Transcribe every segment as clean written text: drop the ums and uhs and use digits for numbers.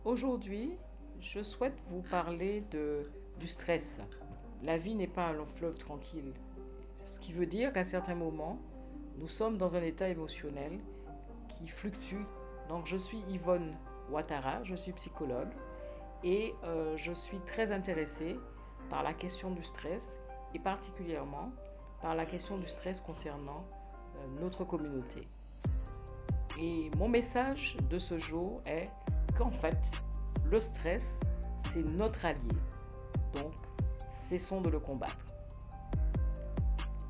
Aujourd'hui, je souhaite vous parler du stress. La vie n'est pas un long fleuve tranquille. Ce qui veut dire qu'à certains moments, nous sommes dans un état émotionnel qui fluctue. Donc, je suis Yvonne Ouattara, je suis psychologue et je suis très intéressée par la question du stress et particulièrement par la question du stress concernant notre communauté. Et mon message de ce jour est qu'en fait, le stress, c'est notre allié. Donc, cessons de le combattre.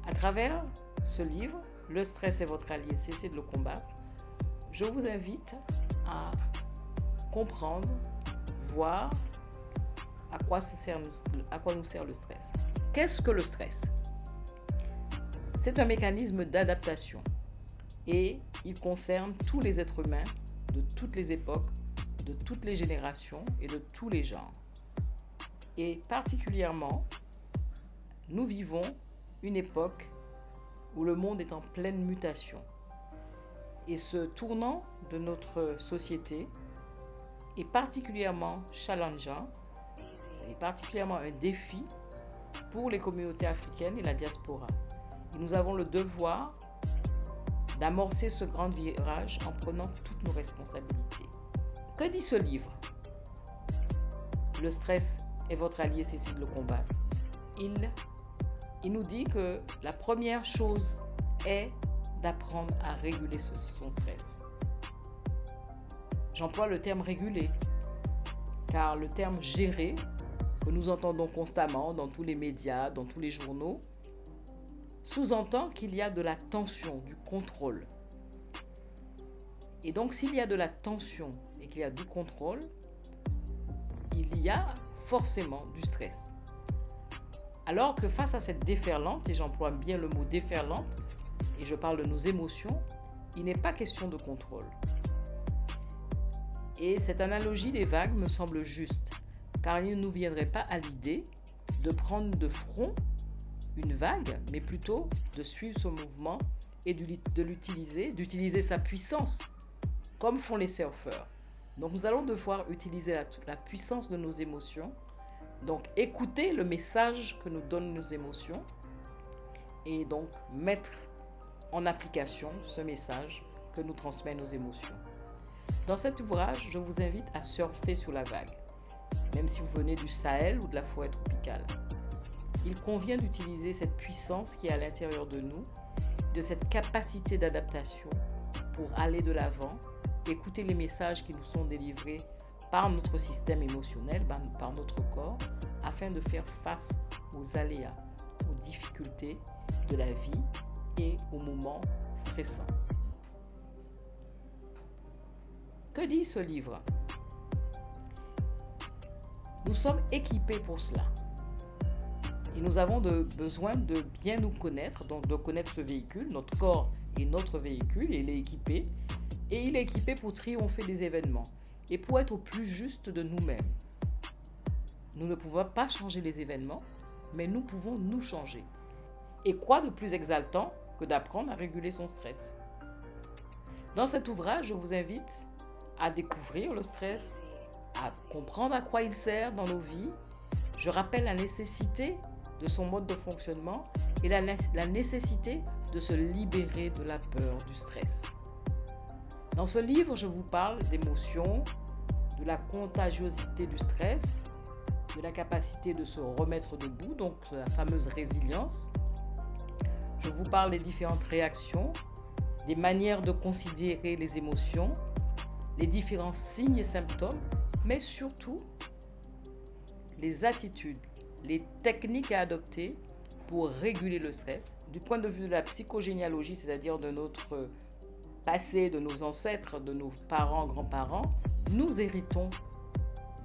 À travers ce livre, Le stress est votre allié, cessez de le combattre, je vous invite à comprendre, voir à quoi nous sert le stress. Qu'est-ce que le stress? C'est un mécanisme d'adaptation et il concerne tous les êtres humains de toutes les époques, de toutes les générations et de tous les genres. Et particulièrement, nous vivons une époque où le monde est en pleine mutation. Et ce tournant de notre société est particulièrement challengeant et particulièrement un défi pour les communautés africaines et la diaspora. Et nous avons le devoir d'amorcer ce grand virage en prenant toutes nos responsabilités. Que dit ce livre? Le stress est votre allié, cessez de le combattre. Il nous dit que la première chose est d'apprendre à réguler son stress. J'emploie le terme réguler, car le terme gérer, que nous entendons constamment dans tous les médias, dans tous les journaux, sous-entend qu'il y a de la tension, du contrôle. Et donc, s'il y a de la tension et qu'il y a du contrôle, il y a forcément du stress. Alors que face à cette déferlante, et j'emploie bien le mot déferlante, et je parle de nos émotions, il n'est pas question de contrôle. Et cette analogie des vagues me semble juste, car il ne nous viendrait pas à l'idée de prendre de front une vague, mais plutôt de suivre son mouvement et d'utiliser sa puissance, comme font les surfeurs. Donc nous allons devoir utiliser la puissance de nos émotions, donc écouter le message que nous donnent nos émotions, et donc mettre en application ce message que nous transmettent nos émotions. Dans cet ouvrage, je vous invite à surfer sur la vague, même si vous venez du Sahel ou de la forêt tropicale. Il convient d'utiliser cette puissance qui est à l'intérieur de nous, de cette capacité d'adaptation pour aller de l'avant, écouter les messages qui nous sont délivrés par notre système émotionnel, par notre corps, afin de faire face aux aléas, aux difficultés de la vie et aux moments stressants. Que dit ce livre? Nous sommes équipés pour cela. Et nous avons besoin de bien nous connaître, donc de connaître ce véhicule. Notre corps est notre véhicule, et il est équipé. Et il est équipé pour triompher des événements et pour être au plus juste de nous-mêmes. Nous ne pouvons pas changer les événements, mais nous pouvons nous changer. Et quoi de plus exaltant que d'apprendre à réguler son stress? Dans cet ouvrage, je vous invite à découvrir le stress, à comprendre à quoi il sert dans nos vies. Je rappelle la nécessité de son mode de fonctionnement et la nécessité de se libérer de la peur, du stress. Dans ce livre, je vous parle d'émotions, de la contagiosité du stress, de la capacité de se remettre debout, donc la fameuse résilience. Je vous parle des différentes réactions, des manières de considérer les émotions, les différents signes et symptômes, mais surtout les attitudes, les techniques à adopter pour réguler le stress. Du point de vue de la psychogénéalogie, c'est-à-dire de notre passé, de nos ancêtres, de nos parents, grands-parents, nous héritons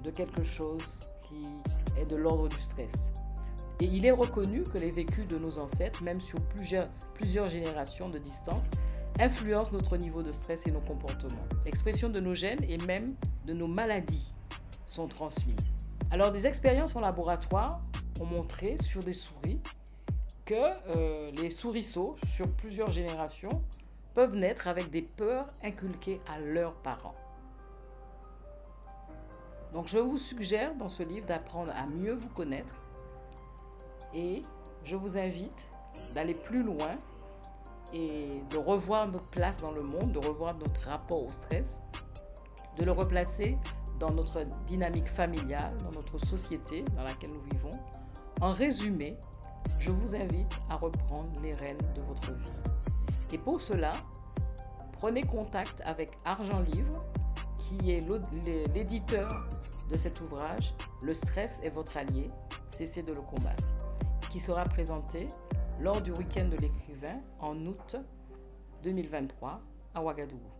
de quelque chose qui est de l'ordre du stress. Et il est reconnu que les vécus de nos ancêtres, même sur plusieurs générations de distance, influencent notre niveau de stress et nos comportements. L'expression de nos gènes et même de nos maladies sont transmises. Alors, des expériences en laboratoire ont montré sur des souris que les souriceaux, sur plusieurs générations, peuvent naître avec des peurs inculquées à leurs parents. Donc je vous suggère dans ce livre d'apprendre à mieux vous connaître et je vous invite d'aller plus loin et de revoir notre place dans le monde, de revoir notre rapport au stress, de le replacer dans notre dynamique familiale, dans notre société dans laquelle nous vivons. En résumé, je vous invite à reprendre les rênes de votre vie. Et pour cela, prenez contact avec Argent Livre, qui est l'éditeur de cet ouvrage, Le stress est votre allié, cessez de le combattre, qui sera présenté lors du week-end de l'écrivain en août 2023 à Ouagadougou.